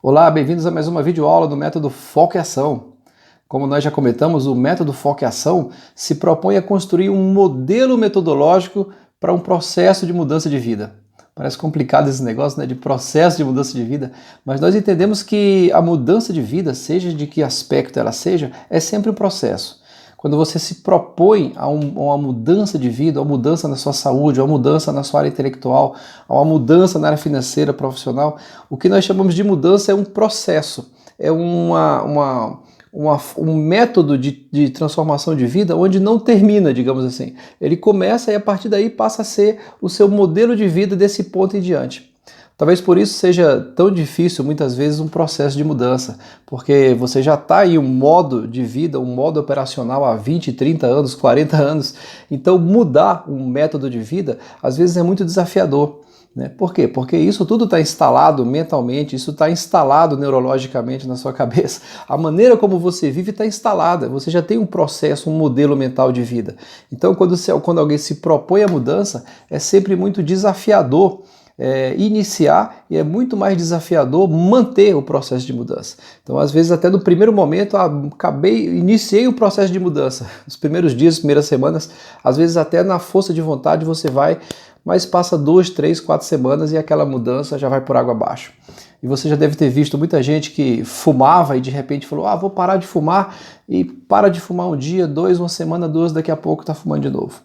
Olá, bem-vindos a mais uma videoaula do método Foco e Ação. Como nós já comentamos, o método Foco e Ação se propõe a construir um modelo metodológico para um processo de mudança de vida. Parece complicado esse negócio, né, de processo de mudança de vida, mas nós entendemos que a mudança de vida, seja de que aspecto ela seja, é sempre um processo. Quando você se propõe a uma mudança de vida, a uma mudança na sua saúde, a uma mudança na sua área intelectual, a uma mudança na área financeira, profissional, o que nós chamamos de mudança é um processo, é um método de transformação de vida onde não termina, digamos assim. Ele começa e a partir daí passa a ser o seu modelo de vida desse ponto em diante. Talvez por isso seja tão difícil, muitas vezes, um processo de mudança, porque você já está em um modo de vida, um modo operacional há 20, 30 anos, 40 anos, então mudar um método de vida, às vezes é muito desafiador. Né? Por quê? Porque isso tudo está instalado mentalmente, isso está instalado neurologicamente na sua cabeça. A maneira como você vive está instalada, você já tem um processo, um modelo mental de vida. Então, quando alguém se propõe a mudança, é sempre muito desafiador iniciar e é muito mais desafiador manter o processo de mudança. Então, às vezes, até no primeiro momento, iniciei o processo de mudança. Nos primeiros dias, primeiras semanas, às vezes até na força de vontade você vai, mas passa 2, 3, 4 semanas e aquela mudança já vai por água abaixo. E você já deve ter visto muita gente que fumava e de repente falou, vou parar de fumar, e para de fumar um dia, 2, uma semana, 2, daqui a pouco está fumando de novo.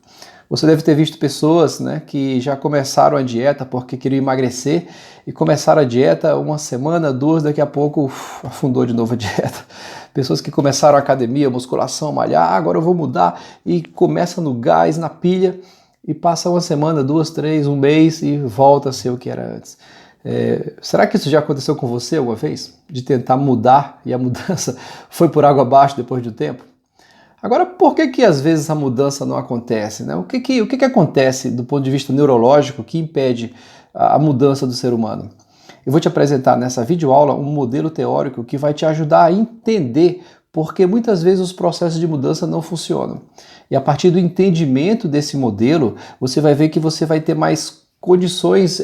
Você deve ter visto pessoas, né, que já começaram a dieta porque queriam emagrecer e começaram a dieta uma semana, 2, daqui a pouco afundou de novo a dieta. Pessoas que começaram a academia, musculação, malhar, agora eu vou mudar e começa no gás, na pilha e passa uma semana, 2, 3, um mês e volta a ser o que era antes. Será que isso já aconteceu com você alguma vez? De tentar mudar e a mudança foi por água abaixo depois de um tempo? Agora, por que às vezes a mudança não acontece? Né? O que acontece do ponto de vista neurológico que impede a mudança do ser humano? Eu vou te apresentar nessa videoaula um modelo teórico que vai te ajudar a entender por que muitas vezes os processos de mudança não funcionam. E a partir do entendimento desse modelo, você vai ver que você vai ter mais condições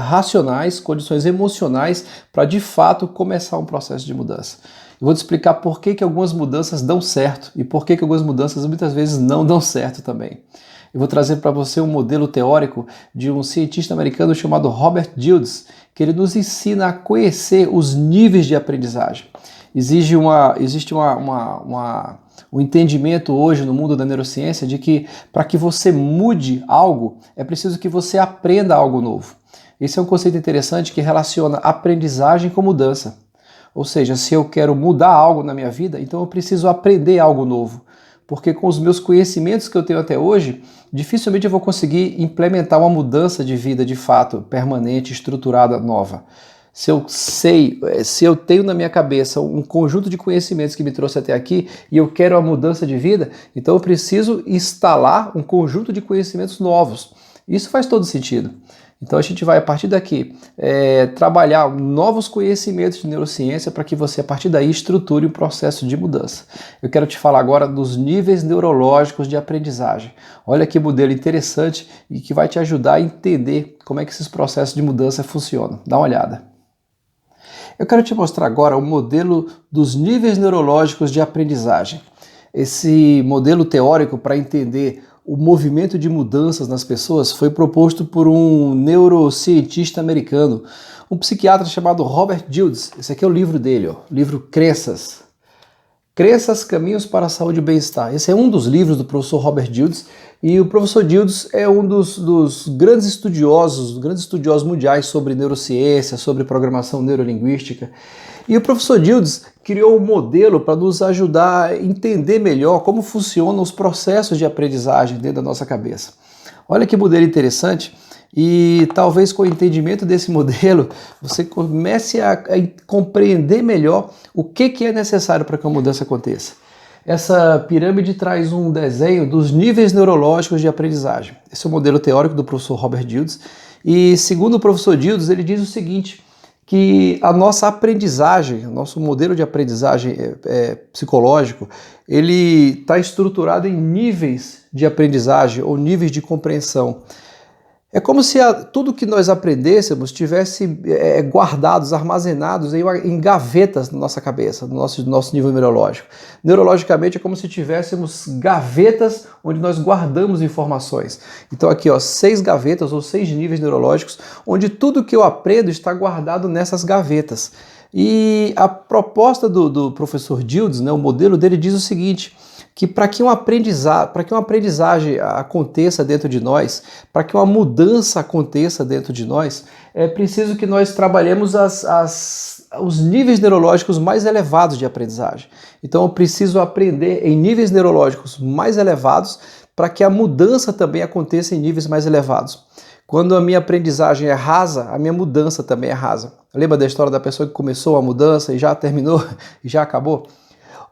racionais, condições emocionais para de fato começar um processo de mudança. Eu vou te explicar por que algumas mudanças dão certo e por que algumas mudanças muitas vezes não dão certo também. Eu vou trazer para você um modelo teórico de um cientista americano chamado Robert Dilts, que ele nos ensina a conhecer os níveis de aprendizagem. Existe um entendimento hoje no mundo da neurociência de que para que você mude algo, é preciso que você aprenda algo novo. Esse é um conceito interessante que relaciona aprendizagem com mudança. Ou seja, se eu quero mudar algo na minha vida, então eu preciso aprender algo novo. Porque com os meus conhecimentos que eu tenho até hoje, dificilmente eu vou conseguir implementar uma mudança de vida de fato, permanente, estruturada, nova. Se eu tenho na minha cabeça um conjunto de conhecimentos que me trouxe até aqui e eu quero uma mudança de vida, então eu preciso instalar um conjunto de conhecimentos novos. Isso faz todo sentido. Então a gente vai, a partir daqui, trabalhar novos conhecimentos de neurociência para que você, a partir daí, estruture um processo de mudança. Eu quero te falar agora dos níveis neurológicos de aprendizagem. Olha que modelo interessante e que vai te ajudar a entender como é que esses processos de mudança funcionam. Dá uma olhada. Eu quero te mostrar agora o modelo dos níveis neurológicos de aprendizagem. Esse modelo teórico para entender o movimento de mudanças nas pessoas foi proposto por um neurocientista americano, um psiquiatra chamado Robert Dilts. Esse aqui é o livro dele, o livro Crenças. Crenças, Caminhos para a Saúde e Bem-Estar. Esse é um dos livros do professor Robert Dilts, e o professor Dilts é um dos grandes estudiosos mundiais sobre neurociência, sobre programação neurolinguística. E o professor Dilts criou um modelo para nos ajudar a entender melhor como funcionam os processos de aprendizagem dentro da nossa cabeça. Olha que modelo interessante. E talvez com o entendimento desse modelo você comece a compreender melhor o que é necessário para que uma mudança aconteça. Essa pirâmide traz um desenho dos níveis neurológicos de aprendizagem. Esse é o modelo teórico do professor Robert Dilts. E segundo o professor Dilts, ele diz o seguinte, que a nossa aprendizagem, o nosso modelo de aprendizagem psicológico, ele está estruturado em níveis de aprendizagem ou níveis de compreensão. É como se tudo que nós aprendêssemos tivesse guardados, armazenados em gavetas na nossa cabeça, no nosso nível neurológico. Neurologicamente é como se tivéssemos gavetas onde nós guardamos informações. Então aqui, ó, 6 gavetas ou 6 níveis neurológicos, onde tudo que eu aprendo está guardado nessas gavetas. E a proposta do professor Dildes, né, o modelo dele diz o seguinte, que para que uma aprendizagem aconteça dentro de nós, para que uma mudança aconteça dentro de nós, é preciso que nós trabalhemos os níveis neurológicos mais elevados de aprendizagem. Então eu preciso aprender em níveis neurológicos mais elevados para que a mudança também aconteça em níveis mais elevados. Quando a minha aprendizagem é rasa, a minha mudança também é rasa. Lembra da história da pessoa que começou a mudança e já terminou e já acabou?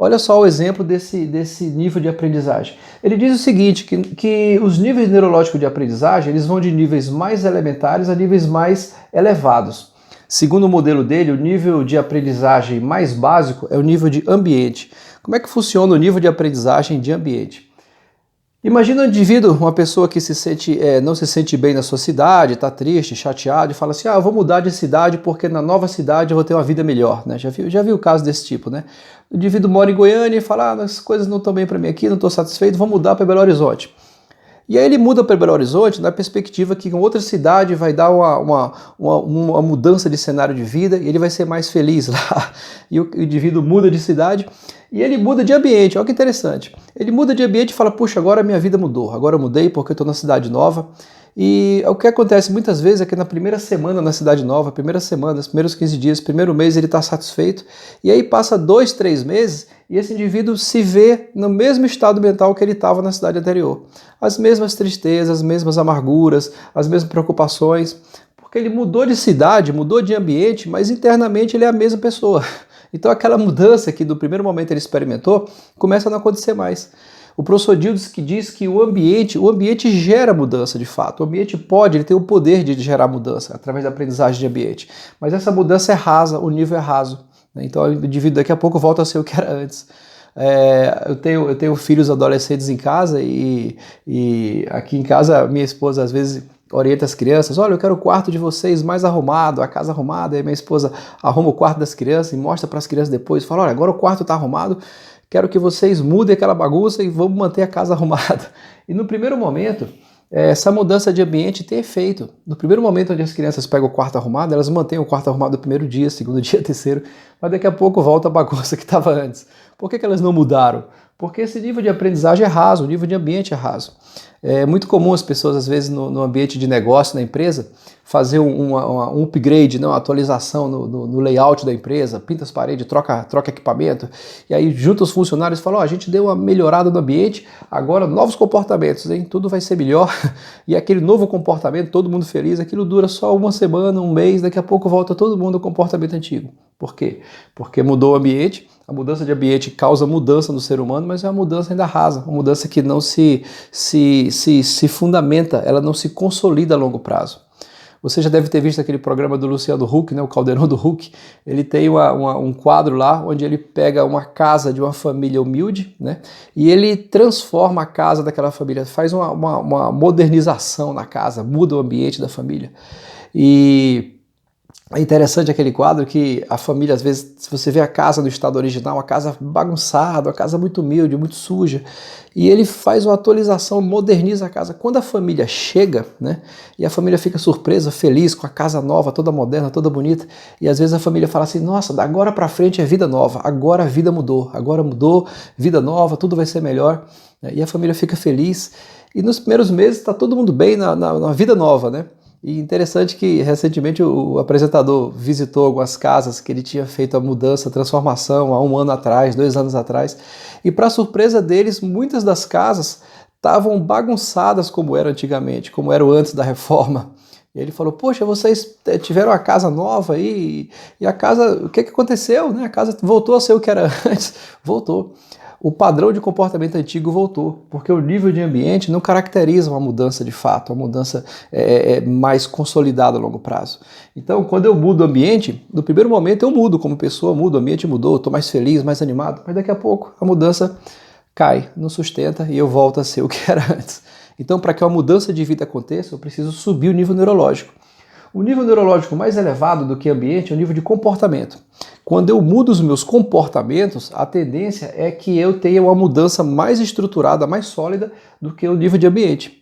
Olha só o exemplo desse nível de aprendizagem. Ele diz o seguinte, que os níveis neurológicos de aprendizagem eles vão de níveis mais elementares a níveis mais elevados. Segundo o modelo dele, o nível de aprendizagem mais básico é o nível de ambiente. Como é que funciona o nível de aprendizagem de ambiente? Imagina um indivíduo, uma pessoa que não se sente bem na sua cidade, está triste, chateado e fala assim, eu vou mudar de cidade porque na nova cidade eu vou ter uma vida melhor, né? Já viu o caso desse tipo, né? O indivíduo mora em Goiânia e fala, as coisas não estão bem para mim aqui, não estou satisfeito, vou mudar para Belo Horizonte. E aí ele muda para Belo Horizonte na perspectiva que em outra cidade vai dar uma mudança de cenário de vida e ele vai ser mais feliz lá. E o indivíduo muda de cidade e ele muda de ambiente, olha que interessante. Ele muda de ambiente e fala, puxa, agora a minha vida mudou, agora eu mudei porque eu estou na cidade nova. E o que acontece muitas vezes é que na primeira semana na cidade nova, primeira semana, os primeiros 15 dias, primeiro mês ele está satisfeito, e aí passa 2, 3 meses e esse indivíduo se vê no mesmo estado mental que ele estava na cidade anterior. As mesmas tristezas, as mesmas amarguras, as mesmas preocupações, porque ele mudou de cidade, mudou de ambiente, mas internamente ele é a mesma pessoa. Então aquela mudança que no primeiro momento ele experimentou, começa a não acontecer mais. O professor Dildes que diz que o ambiente gera mudança de fato. O ambiente ele tem o poder de gerar mudança através da aprendizagem de ambiente. Mas essa mudança é rasa, o nível é raso. Então o indivíduo daqui a pouco volta a ser o que era antes. Eu tenho filhos adolescentes em casa e aqui em casa minha esposa às vezes orienta as crianças, olha, eu quero o quarto de vocês mais arrumado, a casa arrumada, e minha esposa arruma o quarto das crianças e mostra para as crianças depois, fala, olha, agora o quarto está arrumado, quero que vocês mudem aquela bagunça e vamos manter a casa arrumada. E no primeiro momento, essa mudança de ambiente tem efeito. No primeiro momento onde as crianças pegam o quarto arrumado, elas mantêm o quarto arrumado no primeiro dia, segundo dia, terceiro, mas daqui a pouco volta a bagunça que estava antes. Por que elas não mudaram? Porque esse nível de aprendizagem é raso, o nível de ambiente é raso. É muito comum as pessoas, às vezes, no ambiente de negócio, na empresa, fazer um upgrade, uma atualização no layout da empresa, pinta as paredes, troca equipamento, e aí junta os funcionários e fala, a gente deu uma melhorada no ambiente, agora novos comportamentos, hein? Tudo vai ser melhor, e aquele novo comportamento, todo mundo feliz, aquilo dura só uma semana, um mês, daqui a pouco volta todo mundo ao comportamento antigo. Por quê? Porque mudou o ambiente, a mudança de ambiente causa mudança no ser humano, mas é uma mudança ainda rasa, uma mudança que não se fundamenta, ela não se consolida a longo prazo. Você já deve ter visto aquele programa do Luciano Huck, né, o Caldeirão do Huck. Ele tem um quadro lá onde ele pega uma casa de uma família humilde, né, e ele transforma a casa daquela família, faz uma modernização na casa, muda o ambiente da família. E é interessante aquele quadro que a família, às vezes, se você vê a casa no estado original, a casa bagunçada, a casa muito humilde, muito suja, e ele faz uma atualização, moderniza a casa. Quando a família chega, né, e a família fica surpresa, feliz com a casa nova, toda moderna, toda bonita, e às vezes a família fala assim, nossa, da agora para frente é vida nova, agora a vida mudou, vida nova, tudo vai ser melhor, e a família fica feliz, e nos primeiros meses está todo mundo bem na vida nova, né? E interessante que recentemente o apresentador visitou algumas casas que ele tinha feito a mudança, a transformação há 1 ano atrás, 2 anos atrás, e para surpresa deles, muitas das casas estavam bagunçadas como eram antigamente, como eram antes da reforma. E ele falou, poxa, vocês tiveram a casa nova aí, e a casa, o que aconteceu? Né? A casa voltou a ser o que era antes, voltou. O padrão de comportamento antigo voltou, porque o nível de ambiente não caracteriza uma mudança de fato, uma mudança mais consolidada a longo prazo. Então, quando eu mudo o ambiente, no primeiro momento eu mudo como pessoa, o ambiente mudou, estou mais feliz, mais animado, mas daqui a pouco a mudança cai, não sustenta e eu volto a ser o que era antes. Então, para que uma mudança de vida aconteça, eu preciso subir o nível neurológico. O nível neurológico mais elevado do que ambiente é o nível de comportamento. Quando eu mudo os meus comportamentos, a tendência é que eu tenha uma mudança mais estruturada, mais sólida do que o nível de ambiente.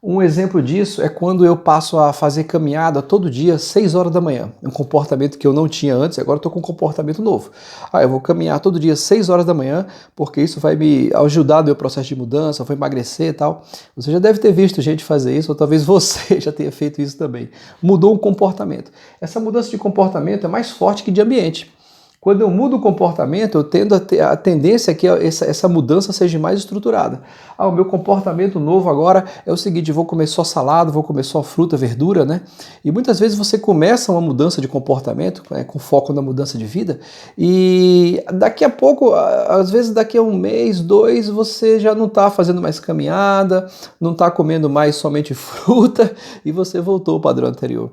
Um exemplo disso é quando eu passo a fazer caminhada todo dia, 6 horas da manhã. Um comportamento que eu não tinha antes, agora estou com um comportamento novo. Eu vou caminhar todo dia, 6 horas da manhã, porque isso vai me ajudar no meu processo de mudança, vou emagrecer e tal. Você já deve ter visto gente fazer isso, ou talvez você já tenha feito isso também. Mudou um comportamento. Essa mudança de comportamento é mais forte que de ambiente. Quando eu mudo o comportamento, eu tendo a ter a tendência é que essa mudança seja mais estruturada. O meu comportamento novo agora é o seguinte, eu vou comer só salada, vou comer só fruta, verdura, né? E muitas vezes você começa uma mudança de comportamento, com foco na mudança de vida, e daqui a pouco, às vezes daqui a um mês, 2, você já não está fazendo mais caminhada, não está comendo mais somente fruta, e você voltou ao padrão anterior.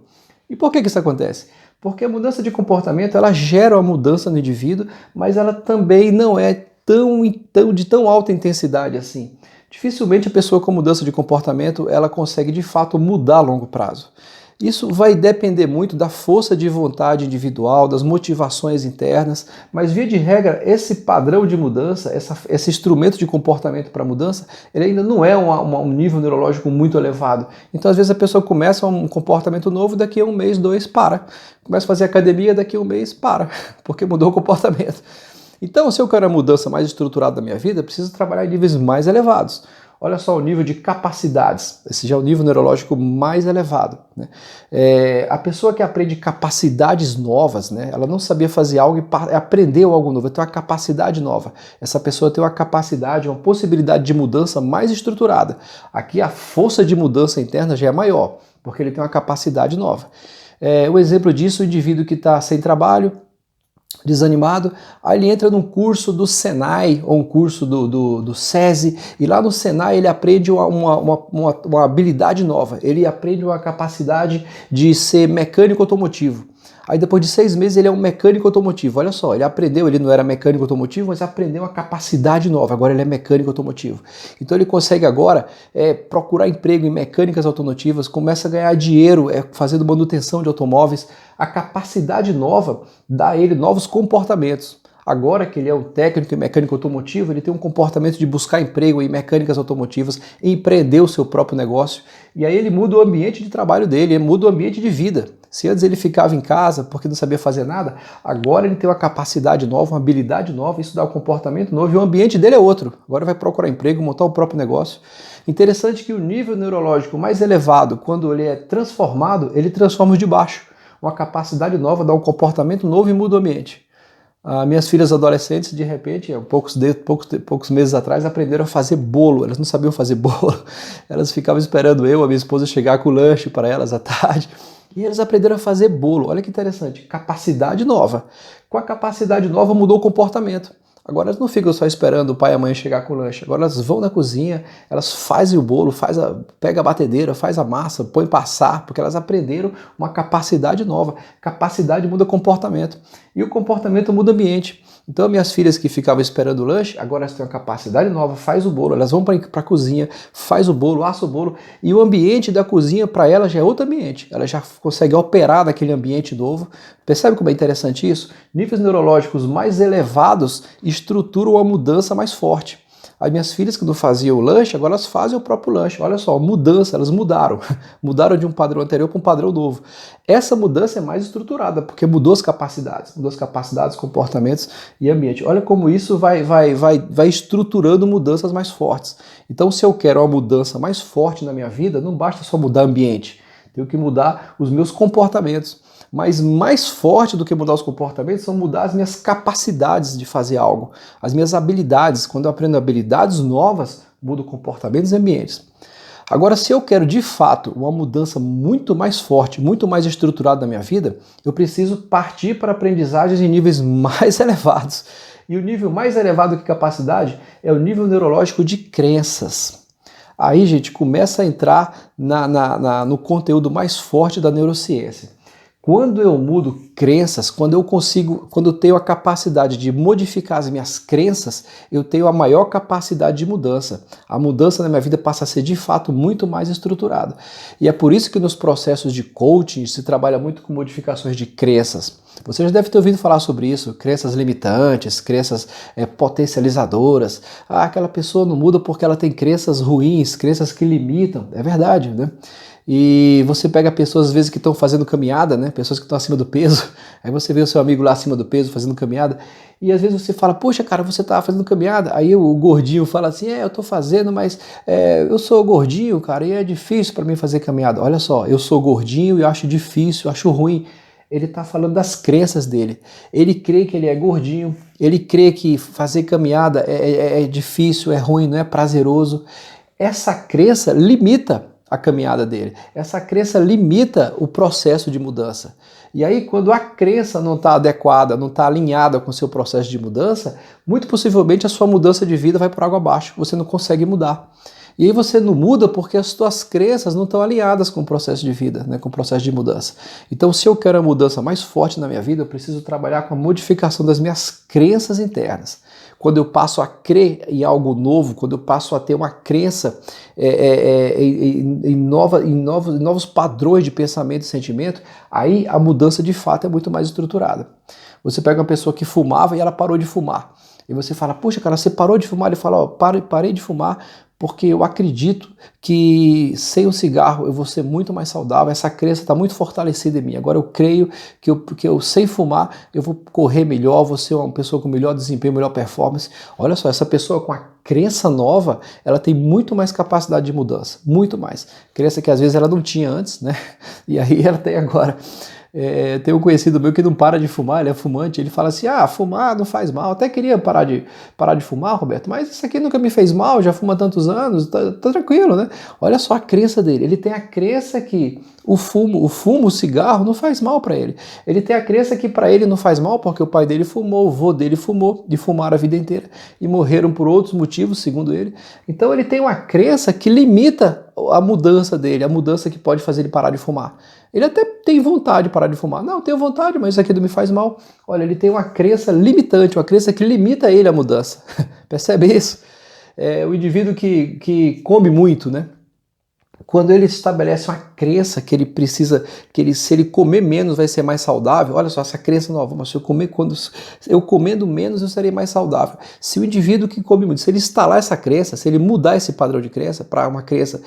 E por que isso acontece? Porque a mudança de comportamento ela gera uma mudança no indivíduo, mas ela também não é de tão alta intensidade assim. Dificilmente a pessoa com mudança de comportamento ela consegue de fato mudar a longo prazo. Isso vai depender muito da força de vontade individual, das motivações internas, mas via de regra, esse padrão de mudança, esse instrumento de comportamento para mudança, ele ainda não é um nível neurológico muito elevado. Então, às vezes, a pessoa começa um comportamento novo, daqui a um mês, 2, para. Começa a fazer academia, daqui a um mês, para, porque mudou o comportamento. Então, se eu quero a mudança mais estruturada da minha vida, eu preciso trabalhar em níveis mais elevados. Olha só o nível de capacidades, esse já é o nível neurológico mais elevado. Né? A pessoa que aprende capacidades novas, né? Ela não sabia fazer algo e aprendeu algo novo, tem uma capacidade nova. Essa pessoa tem uma capacidade, uma possibilidade de mudança mais estruturada. Aqui a força de mudança interna já é maior, porque ele tem uma capacidade nova. O exemplo disso, o indivíduo que está sem trabalho, desanimado, aí ele entra num curso do Senai ou um curso do SESI e lá no Senai ele aprende uma habilidade nova, ele aprende uma capacidade de ser mecânico automotivo. Aí depois de 6 meses ele é um mecânico automotivo, olha só, ele aprendeu, ele não era mecânico automotivo, mas aprendeu uma capacidade nova, agora ele é mecânico automotivo. Então ele consegue agora procurar emprego em mecânicas automotivas, começa a ganhar dinheiro fazendo manutenção de automóveis. A capacidade nova dá a ele novos comportamentos. Agora que ele é um técnico em mecânico automotivo, ele tem um comportamento de buscar emprego em mecânicas automotivas, empreender o seu próprio negócio, e aí ele muda o ambiente de trabalho dele, ele muda o ambiente de vida. Se antes ele ficava em casa porque não sabia fazer nada, agora ele tem uma capacidade nova, uma habilidade nova, isso dá um comportamento novo e o ambiente dele é outro. Agora vai procurar emprego, montar o próprio negócio. Interessante que o nível neurológico mais elevado, quando ele é transformado, ele transforma os de baixo. Uma capacidade nova, dá um comportamento novo e muda o ambiente. Minhas filhas adolescentes, de repente, poucos meses atrás, aprenderam a fazer bolo. Elas não sabiam fazer bolo. Elas ficavam esperando a minha esposa, chegar com o lanche para elas à tarde. E eles aprenderam a fazer bolo. Olha que interessante. Capacidade nova. Com a capacidade nova mudou o comportamento. Agora elas não ficam só esperando o pai e a mãe chegar com o lanche. Agora elas vão na cozinha, elas fazem o bolo, pega a batedeira, faz a massa, põe passar, porque elas aprenderam uma capacidade nova. Capacidade muda comportamento. E o comportamento muda ambiente. Então minhas filhas que ficavam esperando o lanche, agora elas têm uma capacidade nova, faz o bolo, elas vão para a cozinha, faz o bolo, assa o bolo, e o ambiente da cozinha para elas já é outro ambiente. Ela já consegue operar naquele ambiente novo. Percebe como é interessante isso? Níveis neurológicos mais elevados estruturam uma mudança mais forte. As minhas filhas que não faziam o lanche, agora elas fazem o próprio lanche. Olha só, mudança, elas mudaram. Mudaram de um padrão anterior para um padrão novo. Essa mudança é mais estruturada, porque mudou as capacidades, comportamentos e ambiente. Olha como isso vai estruturando mudanças mais fortes. Então, se eu quero uma mudança mais forte na minha vida, não basta só mudar ambiente. Tenho que mudar os meus comportamentos. Mas mais forte do que mudar os comportamentos são mudar as minhas capacidades de fazer algo, as minhas habilidades. Quando eu aprendo habilidades novas, mudo comportamentos e ambientes. Agora, se eu quero de fato uma mudança muito mais forte, muito mais estruturada na minha vida, eu preciso partir para aprendizagens em níveis mais elevados. E o nível mais elevado que capacidade é o nível neurológico de crenças. Aí, gente, começa a entrar no conteúdo mais forte da neurociência. Quando eu mudo crenças, quando eu tenho a capacidade de modificar as minhas crenças, eu tenho a maior capacidade de mudança. A mudança na minha vida passa a ser de fato muito mais estruturada. E é por isso que nos processos de coaching se trabalha muito com modificações de crenças. Você já deve ter ouvido falar sobre isso, crenças limitantes, crenças potencializadoras. Ah, aquela pessoa não muda porque ela tem crenças ruins, crenças que limitam. É verdade, né? E você pega pessoas às vezes que estão fazendo caminhada, né? Pessoas que estão acima do peso, aí você vê o seu amigo lá acima do peso fazendo caminhada, e às vezes você fala, poxa cara, você tá fazendo caminhada, aí o gordinho fala assim, eu tô fazendo, mas eu sou gordinho, cara, e é difícil para mim fazer caminhada. Olha só, eu sou gordinho e eu acho difícil, eu acho ruim. Ele está falando das crenças dele. Ele crê que ele é gordinho, ele crê que fazer caminhada é difícil, é ruim, não é prazeroso. Essa crença limita a caminhada dele. Essa crença limita o processo de mudança. E aí, quando a crença não está adequada, não está alinhada com o seu processo de mudança, muito possivelmente a sua mudança de vida vai por água abaixo. Você não consegue mudar. E aí você não muda porque as suas crenças não estão alinhadas com o processo de vida, né, com o processo de mudança. Então, se eu quero a mudança mais forte na minha vida, eu preciso trabalhar com a modificação das minhas crenças internas. Quando eu passo a crer em algo novo, quando eu passo a ter uma crença em novos padrões de pensamento e sentimento, aí a mudança de fato é muito mais estruturada. Você pega uma pessoa que fumava e ela parou de fumar. E você fala, poxa cara, você parou de fumar? Ele fala, parei de fumar porque eu acredito que sem o cigarro eu vou ser muito mais saudável, essa crença está muito fortalecida em mim. Agora eu creio que eu sem fumar eu vou correr melhor, vou ser uma pessoa com melhor desempenho, melhor performance. Olha só, essa pessoa com a crença nova, ela tem muito mais capacidade de mudança, muito mais. Crença que às vezes ela não tinha antes, né? E aí ela tem agora. Tem um conhecido meu que não para de fumar, ele é fumante, ele fala assim, fumar não faz mal, até queria parar de fumar, Roberto, mas isso aqui nunca me fez mal, já fuma há tantos anos, tá tranquilo, né? Olha só a crença dele, ele tem a crença que o cigarro não faz mal para ele, ele tem a crença que para ele não faz mal porque o pai dele fumou, o vô dele fumou, e fumaram a vida inteira, e morreram por outros motivos, segundo ele, então ele tem uma crença que limita a mudança dele, a mudança que pode fazer ele parar de fumar. Ele até tem vontade de parar de fumar. Não, eu tenho vontade, mas isso aqui não me faz mal. Olha, ele tem uma crença limitante, uma crença que limita ele a mudança. Percebe isso? O indivíduo que come muito, né? Quando ele estabelece uma crença que ele precisa, se ele comer menos vai ser mais saudável, olha só, essa crença nova, mas se eu comendo menos eu serei mais saudável. Se o indivíduo que come muito, se ele instalar essa crença, se ele mudar esse padrão de crença para uma crença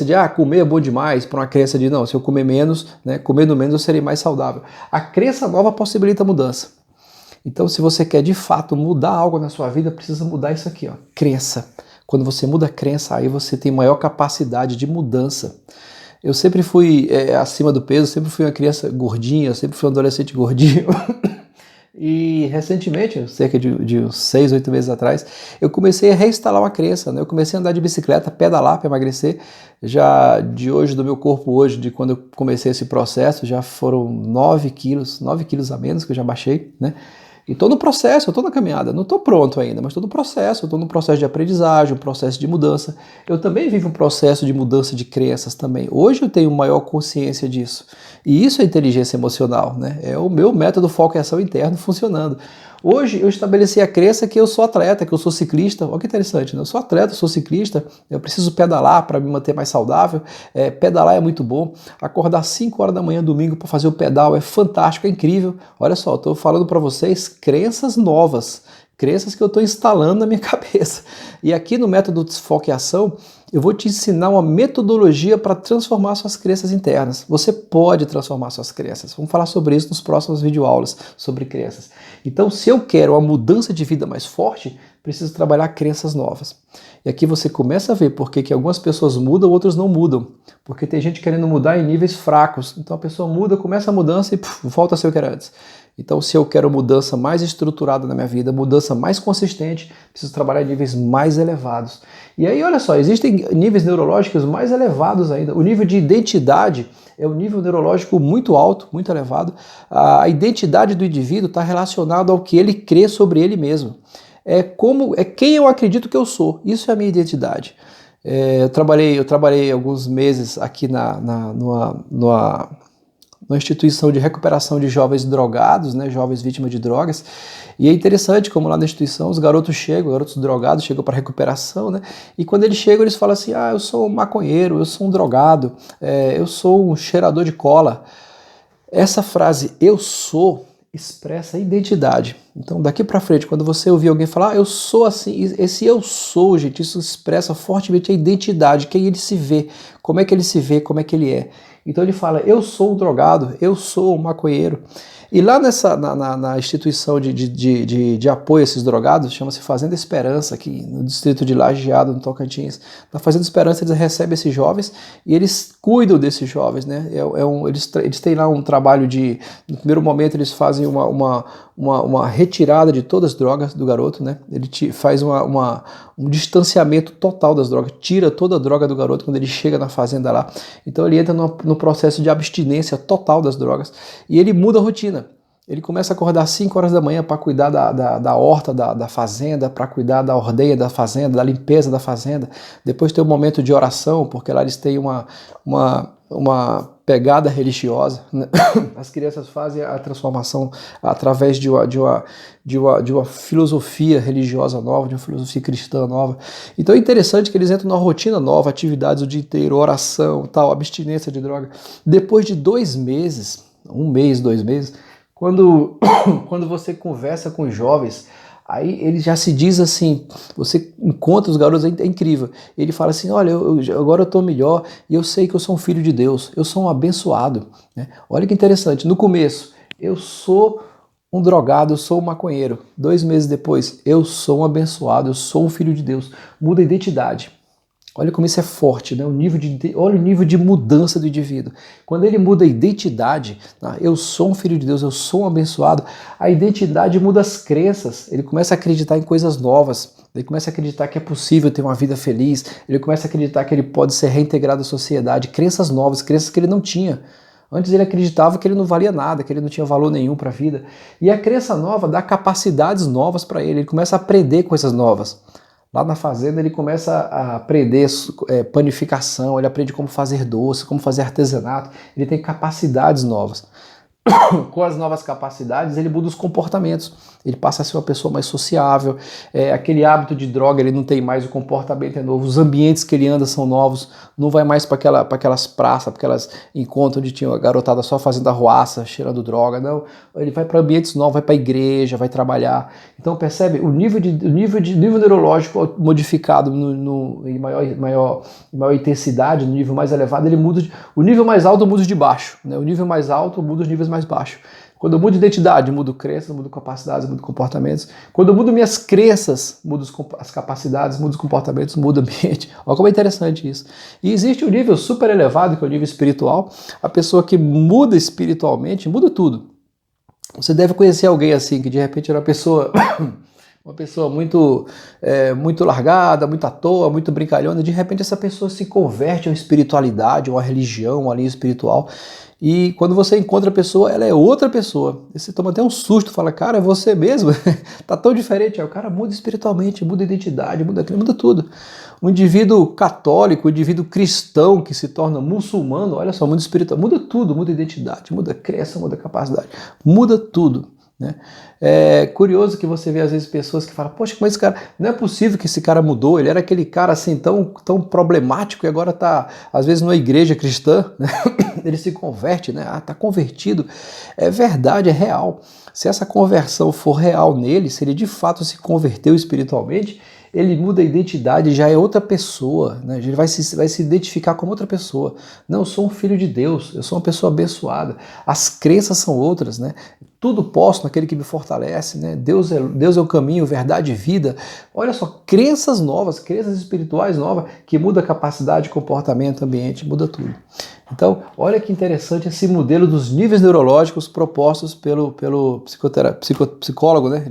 de comer é bom demais, para uma crença de não, se eu comer menos, né, comendo menos eu serei mais saudável. A crença nova possibilita a mudança. Então, se você quer de fato mudar algo na sua vida, precisa mudar isso aqui, ó, crença. Quando você muda a crença, aí você tem maior capacidade de mudança. Eu sempre fui acima do peso, sempre fui uma criança gordinha, sempre fui um adolescente gordinho. E recentemente, cerca de uns 6, 8 meses atrás, eu comecei a reinstalar uma crença, né? Eu comecei a andar de bicicleta, pedalar para emagrecer. Já de hoje, do meu corpo hoje, de quando eu comecei esse processo, já foram 9 quilos a menos que eu já baixei, né? E estou no processo, eu estou na caminhada, não estou pronto ainda, mas estou no processo, eu estou no processo de aprendizagem, um processo de mudança. Eu também vivo um processo de mudança de crenças também. Hoje eu tenho maior consciência disso. E isso é inteligência emocional, né? É o meu método foco e ação interno funcionando. Hoje eu estabeleci a crença que eu sou atleta, que eu sou ciclista. Olha que interessante, né? Eu sou atleta, eu sou ciclista, eu preciso pedalar para me manter mais saudável. Pedalar é muito bom. Acordar 5 horas da manhã domingo para fazer o pedal é fantástico, é incrível. Olha só, estou falando para vocês crenças novas, crenças que eu estou instalando na minha cabeça. E aqui no método Foco e Ação, eu vou te ensinar uma metodologia para transformar suas crenças internas. Você pode transformar suas crenças. Vamos falar sobre isso nos próximos videoaulas sobre crenças. Então, se eu quero uma mudança de vida mais forte, preciso trabalhar crenças novas. E aqui você começa a ver por que algumas pessoas mudam, outras não mudam. Porque tem gente querendo mudar em níveis fracos. Então a pessoa muda, começa a mudança e volta a ser o que era antes. Então, se eu quero mudança mais estruturada na minha vida, mudança mais consistente, preciso trabalhar em níveis mais elevados. E aí, olha só, existem níveis neurológicos mais elevados ainda. O nível de identidade é um nível neurológico muito alto, muito elevado. A identidade do indivíduo está relacionada ao que ele crê sobre ele mesmo. É quem eu acredito que eu sou. Isso é a minha identidade. Eu trabalhei alguns meses aqui numa instituição de recuperação de jovens drogados, né, jovens vítimas de drogas. E é interessante como lá na instituição os garotos drogados chegam para recuperação, né? E quando eles chegam, eles falam assim: eu sou um maconheiro, eu sou um drogado, eu sou um cheirador de cola. Essa frase "eu sou" expressa a identidade. Então, daqui para frente, quando você ouvir alguém falar, eu sou assim, esse eu sou, gente, isso expressa fortemente a identidade, quem ele se vê, como é que ele se vê, como é que ele é. Então ele fala, eu sou um drogado, eu sou um maconheiro. E lá na instituição de apoio a esses drogados, chama-se Fazenda Esperança, aqui no distrito de Lajeado, no Tocantins. Na Fazenda Esperança eles recebem esses jovens e eles cuidam desses jovens, né? Eles têm lá um trabalho no primeiro momento eles fazem uma retirada de todas as drogas do garoto, né? Ele faz um distanciamento total das drogas, tira toda a droga do garoto quando ele chega na fazenda lá. Então ele entra no processo de abstinência total das drogas e ele muda a rotina. Ele começa a acordar às 5 horas da manhã para cuidar da horta da fazenda, para cuidar da ordenha da fazenda, da limpeza da fazenda. Depois tem um momento de oração, porque lá eles têm uma pegada religiosa, né? As crianças fazem a transformação através de uma filosofia religiosa nova, de uma filosofia cristã nova. Então é interessante que eles entram numa rotina nova, atividades o dia inteiro, oração, tal, abstinência de droga. Depois de 2 meses, 1 mês, 2 meses, quando você conversa com os jovens, aí ele já se diz assim, você encontra os garotos, é incrível. Ele fala assim, olha, agora eu estou melhor e eu sei que eu sou um filho de Deus, eu sou um abençoado, né? Olha que interessante, no começo, eu sou um drogado, eu sou um maconheiro. 2 meses depois, eu sou um abençoado, eu sou um filho de Deus. Muda a identidade. Olha como isso é forte, né? Olha o nível de mudança do indivíduo. Quando ele muda a identidade, eu sou um filho de Deus, eu sou um abençoado, a identidade muda as crenças, ele começa a acreditar em coisas novas, ele começa a acreditar que é possível ter uma vida feliz, ele começa a acreditar que ele pode ser reintegrado à sociedade, crenças novas, crenças que ele não tinha. Antes ele acreditava que ele não valia nada, que ele não tinha valor nenhum para a vida. E a crença nova dá capacidades novas para ele começa a aprender coisas novas. Lá na fazenda ele começa a aprender panificação, ele aprende como fazer doce, como fazer artesanato, ele tem capacidades novas. Com as novas capacidades, ele muda os comportamentos, ele passa a ser uma pessoa mais sociável, aquele hábito de droga ele não tem mais, o comportamento é novo, os ambientes que ele anda são novos, não vai mais para aquelas praças, para aquelas encontros onde tinha uma garotada só fazendo arruaça, cheirando droga, não, ele vai para ambientes novos, vai para a igreja, vai trabalhar. Então percebe, o nível neurológico modificado em maior intensidade, no nível mais elevado, ele muda, o nível mais alto muda de baixo, né? O nível mais alto muda os níveis mais baixos. Quando eu mudo identidade, mudo crenças, mudo capacidades, mudo comportamentos. Quando eu mudo minhas crenças, mudo as capacidades, mudo os comportamentos, mudo o ambiente. Olha como é interessante isso. E existe um nível super elevado, que é o nível espiritual. A pessoa que muda espiritualmente, muda tudo. Você deve conhecer alguém assim, que de repente era uma pessoa muito largada, muito à toa, muito brincalhona, de repente essa pessoa se converte a uma espiritualidade, uma religião, uma linha espiritual, e quando você encontra a pessoa, ela é outra pessoa. E você toma até um susto, fala, cara, é você mesmo? Tá tão diferente. Aí o cara muda espiritualmente, muda identidade, muda tudo. Um indivíduo católico, um indivíduo cristão que se torna muçulmano, olha só, muda espiritual, muda tudo, muda identidade, muda crença, muda capacidade, muda tudo. Né? É curioso que você vê às vezes pessoas que falam, poxa, mas esse cara, não é possível que esse cara mudou, ele era aquele cara assim tão problemático e agora está às vezes numa igreja cristã, né? Ele se converte, né? Tá convertido. É verdade, é real. Se essa conversão for real nele, se ele de fato se converteu espiritualmente, ele muda a identidade, já é outra pessoa, né? Ele vai se identificar como outra pessoa. Não, eu sou um filho de Deus, eu sou uma pessoa abençoada. As crenças são outras, né? Tudo posso naquele que me fortalece, né? Deus é o caminho, verdade e vida. Olha só, crenças novas, crenças espirituais novas, que muda a capacidade, comportamento, ambiente, muda tudo. Então, olha que interessante esse modelo dos níveis neurológicos propostos pelo psicólogo, né?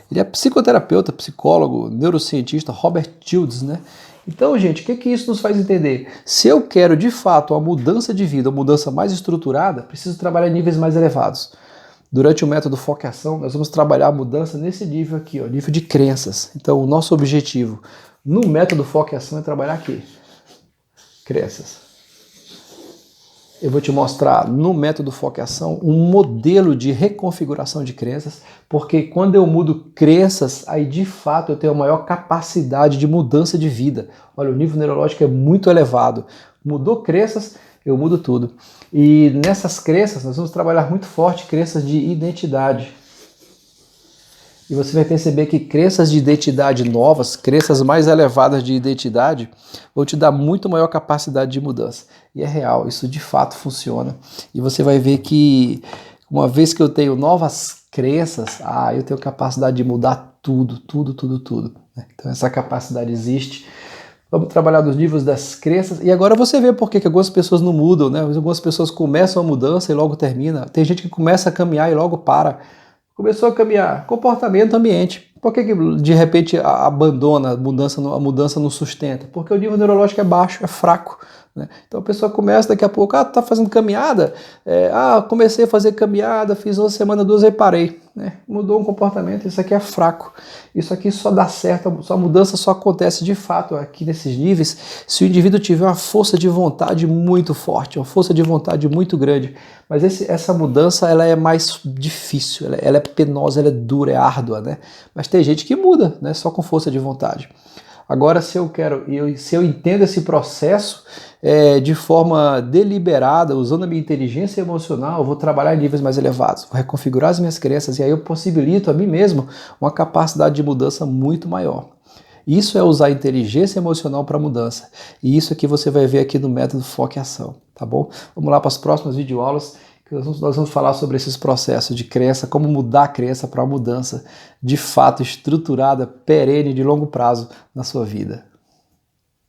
Ele é psicoterapeuta, psicólogo, neurocientista, Robert Tildes, né? Então, gente, o que isso nos faz entender? Se eu quero, de fato, uma mudança de vida, uma mudança mais estruturada, preciso trabalhar em níveis mais elevados. Durante o método Foco e Ação, nós vamos trabalhar a mudança nesse nível aqui, ó, nível de crenças. Então, o nosso objetivo no método Foco e Ação é trabalhar aqui. Crenças. Eu vou te mostrar no método Foco e Ação um modelo de reconfiguração de crenças, porque quando eu mudo crenças, aí de fato eu tenho a maior capacidade de mudança de vida. Olha, o nível neurológico é muito elevado. Mudou crenças, eu mudo tudo. E nessas crenças nós vamos trabalhar muito forte crenças de identidade. E você vai perceber que crenças de identidade novas, crenças mais elevadas de identidade, vão te dar muito maior capacidade de mudança. E é real, isso de fato funciona. E você vai ver que uma vez que eu tenho novas crenças, eu tenho capacidade de mudar tudo, tudo, tudo, tudo. Então essa capacidade existe. Vamos trabalhar nos níveis das crenças. E agora você vê por que algumas pessoas não mudam, né? Algumas pessoas começam a mudança e logo termina. Tem gente que começa a caminhar e logo para. Começou a caminhar, comportamento, ambiente. Por que de repente abandona a mudança não sustenta? Porque o nível neurológico é baixo, é fraco. Né? Então a pessoa começa daqui a pouco, tá fazendo caminhada? Comecei a fazer caminhada, fiz uma semana, duas, aí parei. Né? Mudou um comportamento, isso aqui é fraco. Isso aqui só dá certo, a mudança só acontece de fato aqui nesses níveis se o indivíduo tiver uma força de vontade muito forte, uma força de vontade muito grande. Mas essa mudança ela é mais difícil, ela é penosa, ela é dura, é árdua, né? Mas tem gente que muda, né? Só com força de vontade. Agora, se eu entendo esse processo de forma deliberada, usando a minha inteligência emocional, eu vou trabalhar em níveis mais elevados, vou reconfigurar as minhas crenças e aí eu possibilito a mim mesmo uma capacidade de mudança muito maior. Isso é usar a inteligência emocional para mudança. E isso aqui você vai ver aqui no método Foco e Ação, tá bom? Vamos lá para as próximas videoaulas, que nós vamos falar sobre esses processos de crença, como mudar a crença para uma mudança de fato estruturada, perene, de longo prazo na sua vida.